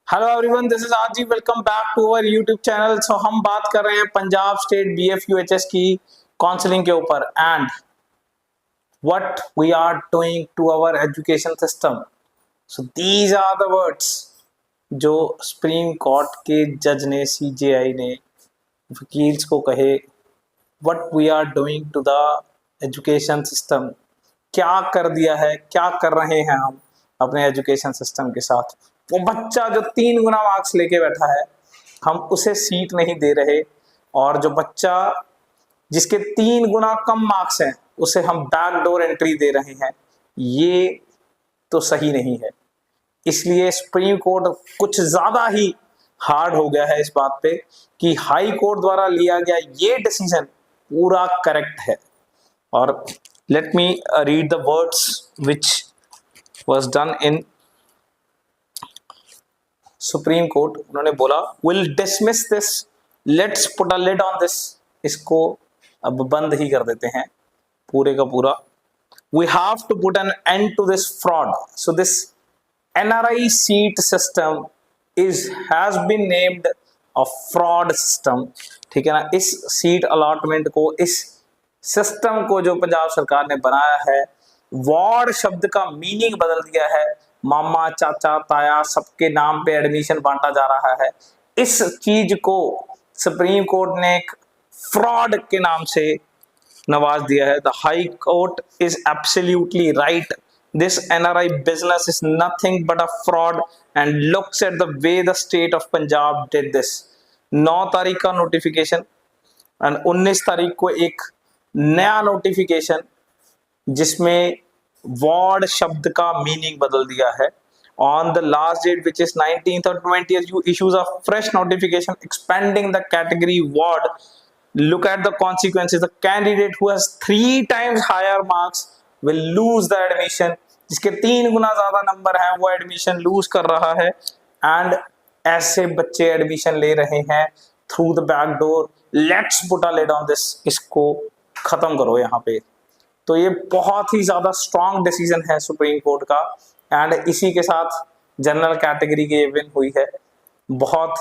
Hello everyone, this is RG. Welcome back to our YouTube channel. So हम बात कर रहे हैं पंजाब स्टेट बीएफयूएचएस की काउंसलिंग के ऊपर and what we are doing to our education system. So these are the words जो supreme court के जज ने, सीजेआई ने वकील्स को कहे। What we are doing to the education system, क्या कर दिया है, क्या कर रहे हैं हम अपने एजुकेशन सिस्टम के साथ। वो बच्चा जो 3 गुना मार्क्स लेके बैठा है, हम उसे सीट नहीं दे रहे, और जो बच्चा जिसके 3 गुना कम मार्क्स हैं उसे हम बैकडोर एंट्री दे रहे हैं। ये तो सही नहीं है। इसलिए सुप्रीम कोर्ट कुछ ज्यादा ही हार्ड हो गया है इस बात पे कि हाई कोर्ट द्वारा लिया गया ये डिसीजन पूरा करेक्ट है। और let me read the words which was done in supreme court. उन्होंने बोला will dismiss this, let's put a lid on this. इसको अब बंद ही कर देते हैं पूरे का पूरा। We have to put an end to this fraud. So this NRI seat system is has been named a fraud system. ठीक है ना। इस सीट अलॉटमेंट को, इस सिस्टम को जो पंजाब सरकार ने बनाया है, वार्ड शब्द का मीनिंग बदल दिया है। मामा, चाचा, ताया सबके नाम पे एडमिशन बांटा जा रहा है। इस चीज को सुप्रीम कोर्ट ने एक फ्रॉड के नाम से नवाज दिया है। The high court is absolutely right. This NRI business is nothing but a fraud and looks at the way the state of Punjab did this. 9 तारीख का नोटिफिकेशन एंड 19 तारीख को एक नया नोटिफिकेशन जिसमें वार्ड शब्द का मीनिंग बदल दिया है। On the last date, which is 19th or 20th, you issues a fresh notification expanding the category ward. Look at the consequences. The candidate who has 3 times higher marks will lose the admission. जिसके 3 गुना ज्यादा number है वो admission loose कर रहा है, and ऐसे बच्चे admission ले रहे हैं through the back door. Let's put a lid on this. इसको खत्म करो यहाँ पे। तो ये बहुत ही ज्यादा स्ट्रॉन्ग डिसीजन है सुप्रीम कोर्ट का, एंड इसी के साथ जनरल कैटेगरी की विन हुई है। बहुत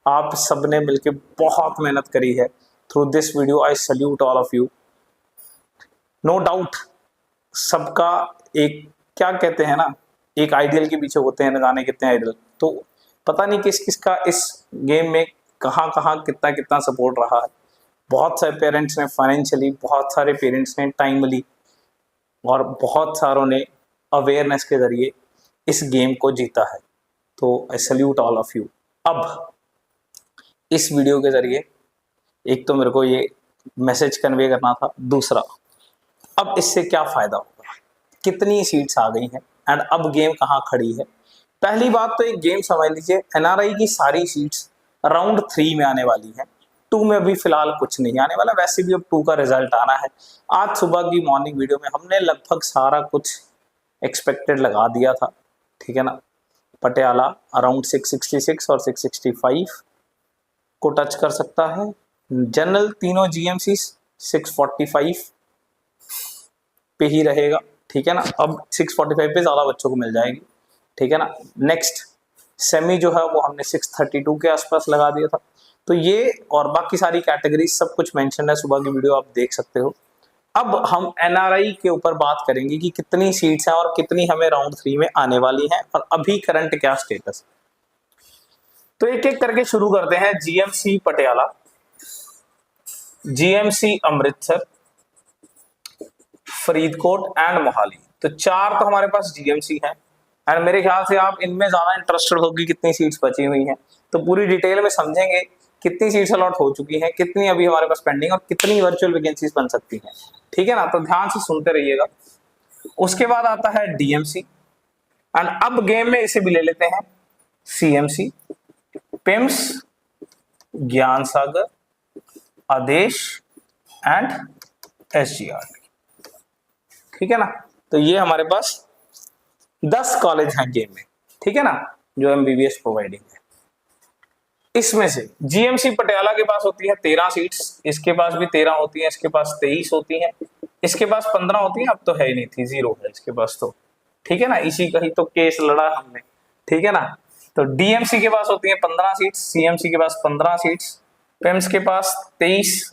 आप सबने मिलके बहुत मेहनत करी है। Through this video I salute all of you. No doubt सबका एक, क्या कहते हैं ना, एक आइडियल के पीछे होते हैं न जाने कितने आइडियल। तो पता नहीं किस किस का इस गेम में कहाँ कहाँ कितना कितना सपोर्ट रहा है। बहुत सारे पेरेंट्स ने फाइनेंशियली, बहुत सारे पेरेंट्स ने टाइमली, और बहुत सारों ने अवेयरनेस के जरिए इस गेम को जीता है। तो I salute all of you. अब इस वीडियो के जरिए एक तो मेरे को ये मैसेज कन्वे करना था, दूसरा अब इससे क्या फायदा होगा, कितनी सीट्स आ गई हैं एंड अब गेम कहाँ खड़ी है। पहली बात तो एक गेम समझ लीजिए, एनआरआई की सारी सीट्स राउंड 3 में आने वाली हैं। 2 में अभी फिलहाल कुछ नहीं आने वाला, वैसे भी अब 2 का रिजल्ट आना है। आज सुबह की मॉर्निंग वीडियो में हमने लगभग सारा कुछ एक्सपेक्टेड लगा दिया था। ठीक है ना। पटियाला अराउंड 666 और 665 को टच कर सकता है। जनरल तीनों जीएमसी 645 पे ही रहेगा। ठीक है ना। अब 645 पे ज्यादा बच्चों को मिल जाएगी। ठीक है ना। नेक्स्ट सेमी जो है वो हमने 632 के आसपास लगा दिया था। तो ये और बाकी सारी कैटेगरी सब कुछ मेंशन है, सुबह की वीडियो आप देख सकते हो। अब हम एनआरआई के ऊपर बात करेंगे कि कितनी सीट्स हैं और कितनी हमें राउंड 3 में आने वाली हैं और अभी करंट क्या स्टेटस। तो एक एक करके शुरू करते हैं। GMC Patiala, GMC Amritsar, Faridkot and Mohali. तो 4 तो हमारे पास जीएमसी हैं, एंड मेरे ख्याल से आप इनमें ज्यादा इंटरेस्टेड होगी कितनी सीट्स बची हुई हैं। तो पूरी डिटेल में समझेंगे कितनी सीट्स अलॉट हो चुकी हैं, कितनी अभी हमारे पास पेंडिंग, और कितनी वर्चुअल वैकेंसीज बन सकती हैं। ठीक है ना। तो ध्यान से सुनते रहिएगा। उसके बाद आता है डीएमसी, एंड अब गेम में इसे भी ले लेते हैं सीएमसी, पिम्स, ज्ञान सागर, आदेश एंड एसजीआर। ठीक है ना। तो ये हमारे पास 10 कॉलेज हैं गेम में। ठीक है ना, जो एमबीबीएस प्रोवाइडिंग है। इसमें से जीएमसी पटियाला के पास होती है 13 सीट्स, इसके पास भी 13 होती हैं, इसके पास 23 होती हैं, इसके पास 15 होती हैं। अब तो है ही नहीं थी, 0 है इसके पास। तो ठीक है ना, इसी का ही तो केस लड़ा हमने। ठीक है ना। तो डीएमसी के पास होती है 15 सीट्स, सीएमसी के पास 15 सीट्स, पिम्स के पास 23,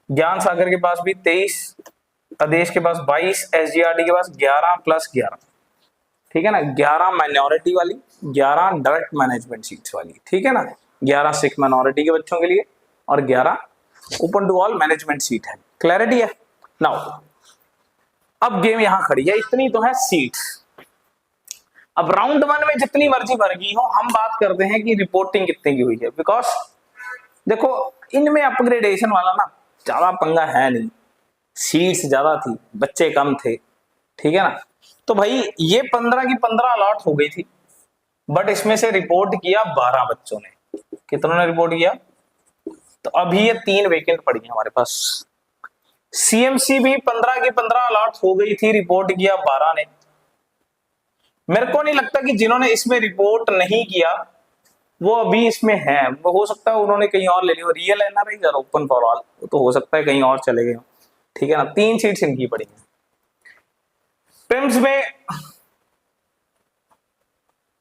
ज्ञान सागर के पास भी 23, आदेश के पास 22, एसजीआरडी के पास 11 प्लस 11, ठीक है ना, 11 माइनॉरिटी वाली, 11 डायरेक्ट मैनेजमेंट सीट्स वाली, ठीक है ना, 11 सिख माइनॉरिटी के बच्चों के लिए और 11 open to all management seat है। क्लैरिटी है? नाउ अब गेम यहां खड़ी है, इतनी तो है सीट्स। अब राउंड 1 में जितनी मर्जी भर गई हो, हम बात करते हैं कि रिपोर्टिंग कितने की हुई है, बिकॉज देखो इनमें अपग्रेडेशन वाला ना ज्यादा पंगा है नहीं, सीट्स ज्यादा थी, बच्चे कम थे, ठीक है ना। तो भाई ये 15 की 15 अलॉट हो गई थी, बट इसमें से रिपोर्ट किया 12 बच्चों ने। कितनों ने रिपोर्ट किया? तो अभी ये 3 वेकेंट पड़ी है हमारे पास। सीएमसी भी 15 की 15 अलॉट हो गई थी, रिपोर्ट किया 12 ने। मेरे को नहीं लगता कि जिन्होंने इसमें रिपोर्ट नहीं किया वो अभी इसमें है, वो हो सकता है उन्होंने कहीं और ले लिया, रियल एनआरआई या ओपन फॉर ऑल, तो हो सकता है कहीं और चले गए, ठीक है ना। 3 सीट्स इनकी पड़ी है। पिम्स में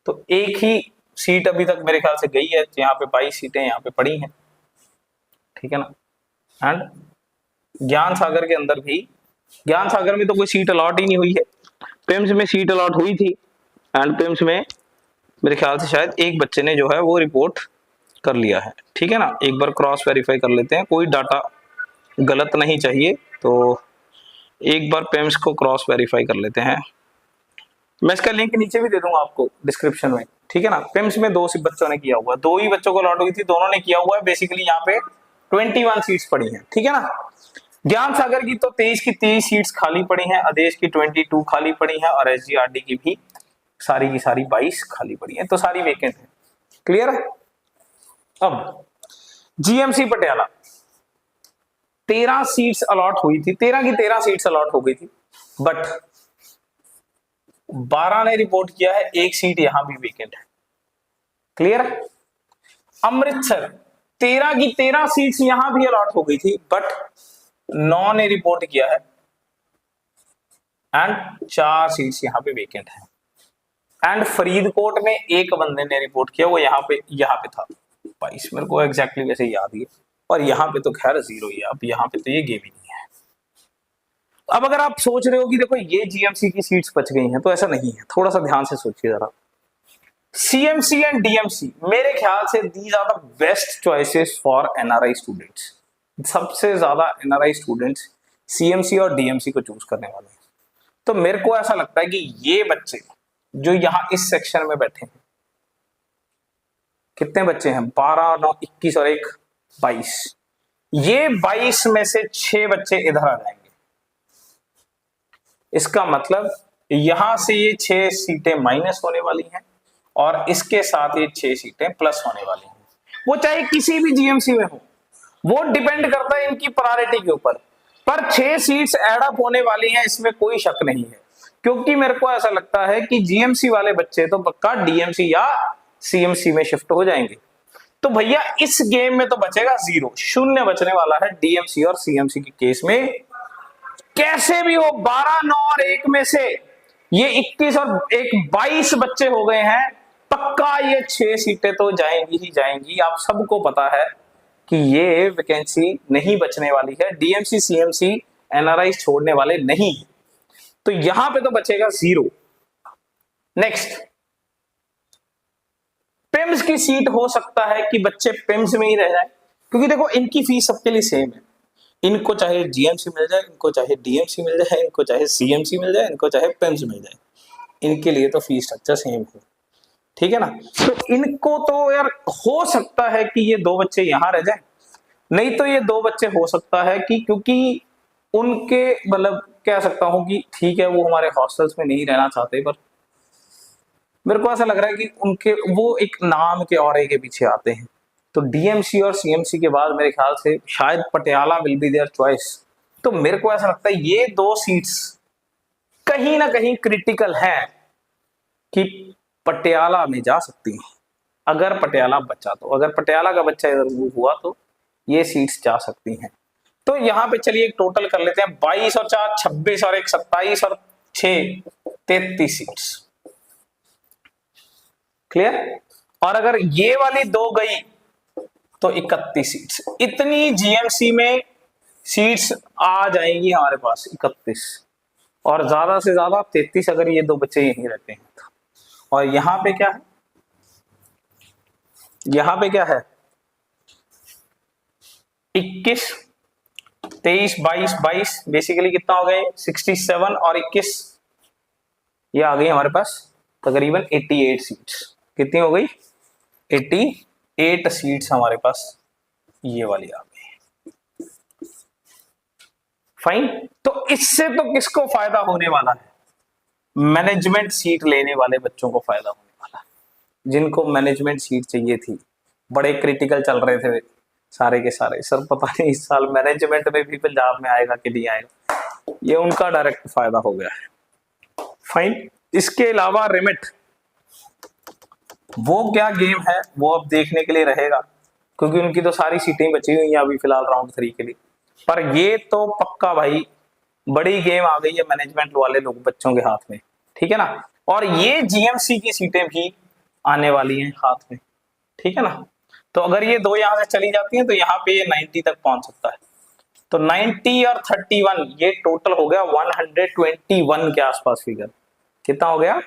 तो एक ही सीट अभी तक मेरे ख्याल से गई है, यहाँ पे 22 सीटें यहाँ पे पड़ी हैं, ठीक है ना। एंड ज्ञान सागर के अंदर भी, ज्ञान सागर में तो कोई सीट अलॉट ही नहीं हुई है, पिम्स में सीट अलॉट हुई थी एंड पिम्स में मेरे ख्याल से शायद एक बच्चे ने जो है वो रिपोर्ट कर लिया है, ठीक है ना। एक बार क्रॉस वेरीफाई कर लेते हैं, कोई डाटा गलत नहीं चाहिए, तो एक बार पिम्स को क्रॉस वेरीफाई कर लेते हैं। मैं इसका लिंक नीचे भी दे दूंगा आपको डिस्क्रिप्शन में, ठीक है ना। पिम्स में 2 बच्चों ने किया हुआ, 2 ही बच्चों को अलॉट हुई थी, दोनों ने किया हुआ है। बेसिकली यहाँ पे 21 सीट्स पड़ी हैं, ठीक है ना। ज्ञान सागर की तो 23 की 23 सीट्स खाली पड़ी हैं, आदेश की 22 खाली पड़ी हैं और एसजीआरडी की भी सारी की सारी 22 खाली पड़ी हैं, तो सारी वेकेंट है। क्लियर है? अब जीएमसी पटियाला 13 सीट्स अलॉट हुई थी, 13 की 13 सीट्स अलॉट हो गई थी, बट 12 ने रिपोर्ट किया है, 1 सीट यहां भी वेकेंट है। क्लियर है? अमृतसर 13 की 13 सीट्स यहां भी अलॉट हो गई थी, बट 9 ने रिपोर्ट किया है एंड 4 सीट्स यहां पे वेकेंट है। एंड फरीदकोट में एक बंदे ने रिपोर्ट किया, वो यहाँ पे था 22, मेरे को एग्जैक्टली वैसे याद ही है, और यहाँ पे तो खैर 0 ही है। अब यहाँ पे तो ये गेम ही नहीं है। अब अगर आप सोच रहे हो कि देखो ये जीएमसी की सीट्स बच गई हैं, तो ऐसा नहीं है, थोड़ा सा ध्यान से सोचिए जरा। सीएमसी एंड डीएमसी मेरे ख्याल से these are the best choices for NRI students. सबसे ज्यादा एनआरआई स्टूडेंट्स सीएमसी और डीएमसी को चूज करने वाले हैं। तो मेरे को ऐसा लगता है कि ये बच्चे जो यहां इस सेक्शन में बैठे हैं, कितने बच्चे हैं? 12, 9, 21 और 1 22, ये 22 में से 6 बच्चे इधर आ जाएंगे। इसका मतलब यहां से ये 6 सीटें माइनस होने वाली हैं और इसके साथ ये 6 सीटें प्लस होने वाली हैं। वो चाहे किसी भी जीएमसी में हो, वो डिपेंड करता है इनकी प्रायोरिटी के ऊपर, पर 6 सीट्स एड अप होने वाली हैं, इसमें कोई शक नहीं है। क्योंकि मेरे को ऐसा लगता है कि जीएमसी वाले बच्चे तो पक्का डीएमसी या सीएमसी में शिफ्ट हो जाएंगे। तो भैया इस गेम में तो बचेगा 0, शून्य बचने वाला है डीएमसी और सीएमसी के केस में। कैसे भी हो 12, 9 और 1 में से ये 21 और 1 22 बच्चे हो गए हैं, पक्का ये 6 सीटें तो जाएंगी ही जाएंगी। आप सबको पता है कि ये वैकेंसी नहीं बचने वाली है, डीएमसी सीएमसी एनआरआई छोड़ने वाले नहीं, तो यहां पे तो बचेगा 0। नेक्स्ट, पिम्स की सीट हो सकता है कि बच्चे पिम्स में ही रह जाए, क्योंकि देखो इनकी फीस सबके लिए सेम है। इनको चाहे जीएमसी मिल जाए, इनको चाहे डीएमसी मिल जाए, इनको चाहे सीएमसी मिल जाए, इनको चाहे पिम्स मिल जाए, इनके लिए तो फीस स्ट्रक्चर सेम है, ठीक है ना। तो इनको तो यार हो सकता है कि ये 2 बच्चे यहां रह जाए, नहीं तो ये 2 बच्चे हो सकता है कि क्योंकि उनके मतलब कह सकता हूं कि ठीक है वो हमारे हॉस्टल्स में नहीं रहना चाहते, पर मेरे को ऐसा लग रहा है कि उनके वो एक नाम के औरे के पीछे आते हैं। तो डीएमसी और सीएमसी के बाद मेरे ख्याल से शायद Patiala will be their choice. तो मेरे को ऐसा लगता है ये 2 सीट्स कहीं ना कहीं क्रिटिकल है कि पटियाला में जा सकती हैं, अगर पटियाला बचा तो। अगर पटियाला का बच्चा इधर मूव हुआ तो ये सीट्स जा सकती हैं। तो यहाँ पे चलिए एक टोटल कर लेते हैं, 22 और 4 26 और 1 27 और 6 33 सीट्स। क्लियर। और अगर ये वाली 2 गई तो 31 सीट्स, इतनी जीएमसी में सीट्स आ जाएंगी हमारे पास 31, और ज्यादा से ज्यादा 33 अगर ये 2 बच्चे यहीं रहते हैं तो। और यहां पे क्या है, यहां पे क्या है, 21, 23, 22, 22 बेसिकली कितना हो गए 67 और 21, ये आ गई हमारे पास तकरीबन 88 सीट्स। कितनी हो गई 88 सीट्स हमारे पास, ये वाली आ गई। फाइन। तो इससे तो किसको फायदा होने वाला है, मैनेजमेंट सीट लेने वाले बच्चों को फायदा होने वाला है, जिनको मैनेजमेंट सीट चाहिए थी। बड़े क्रिटिकल चल रहे थे सारे के सारे, सर पता नहीं इस साल मैनेजमेंट में भी पंजाब में आएगा कि नहीं आएगा, ये उनका डायरेक्ट फायदा हो गया है। फाइन। इसके अलावा रिमिट, वो क्या गेम है वो अब देखने के लिए रहेगा, क्योंकि उनकी तो सारी सीटें बची हुई हैं अभी फिलहाल राउंड 3 के लिए। पर ये तो पक्का भाई बड़ी गेम आ गई है मैनेजमेंट वाले लोग बच्चों के हाथ में, ठीक है ना। और ये जीएमसी की सीटें भी आने वाली हैं हाथ में, ठीक है ना। तो अगर ये 2 यहां से चली जाती हैं तो यहाँ पे ये 90 तक पहुंच सकता है। तो 90 और 31 ये टोटल हो गया 121 के आसपास फिगर। कितना हो गया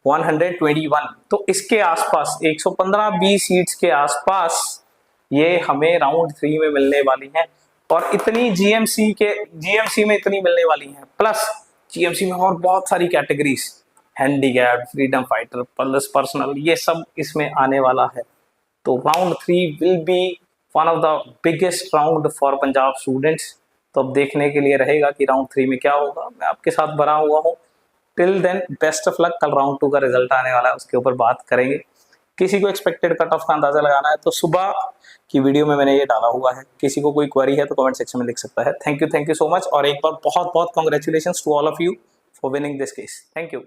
121। तो इसके आसपास 115-20 सीट्स के आसपास ये हमें राउंड 3 में मिलने वाली हैं। और इतनी जीएमसी में इतनी मिलने वाली हैं, प्लस जीएमसी में और बहुत सारी categories, handicap, freedom fighter, plus personal, ये सब इसमें आने वाला है। तो round 3 will be one of the biggest round for Punjab students. तो अब देखने के लिए रहेगा कि राउंड 3 में क्या होगा। मैं आपके साथ बना हुआ हूँ। Till then best of luck. कल राउंड 2 का रिजल्ट आने वाला है, उसके ऊपर बात करेंगे। किसी को एक्सपेक्टेड कट ऑफ का अंदाजा लगाना है तो सुबह की वीडियो में मैंने ये डाला हुआ है। किसी को कोई क्वेरी है तो कमेंट सेक्शन में लिख सकता है। Thank you so much. और एक बार बहुत बहुत congratulation to all of you for winning this case. Thank you.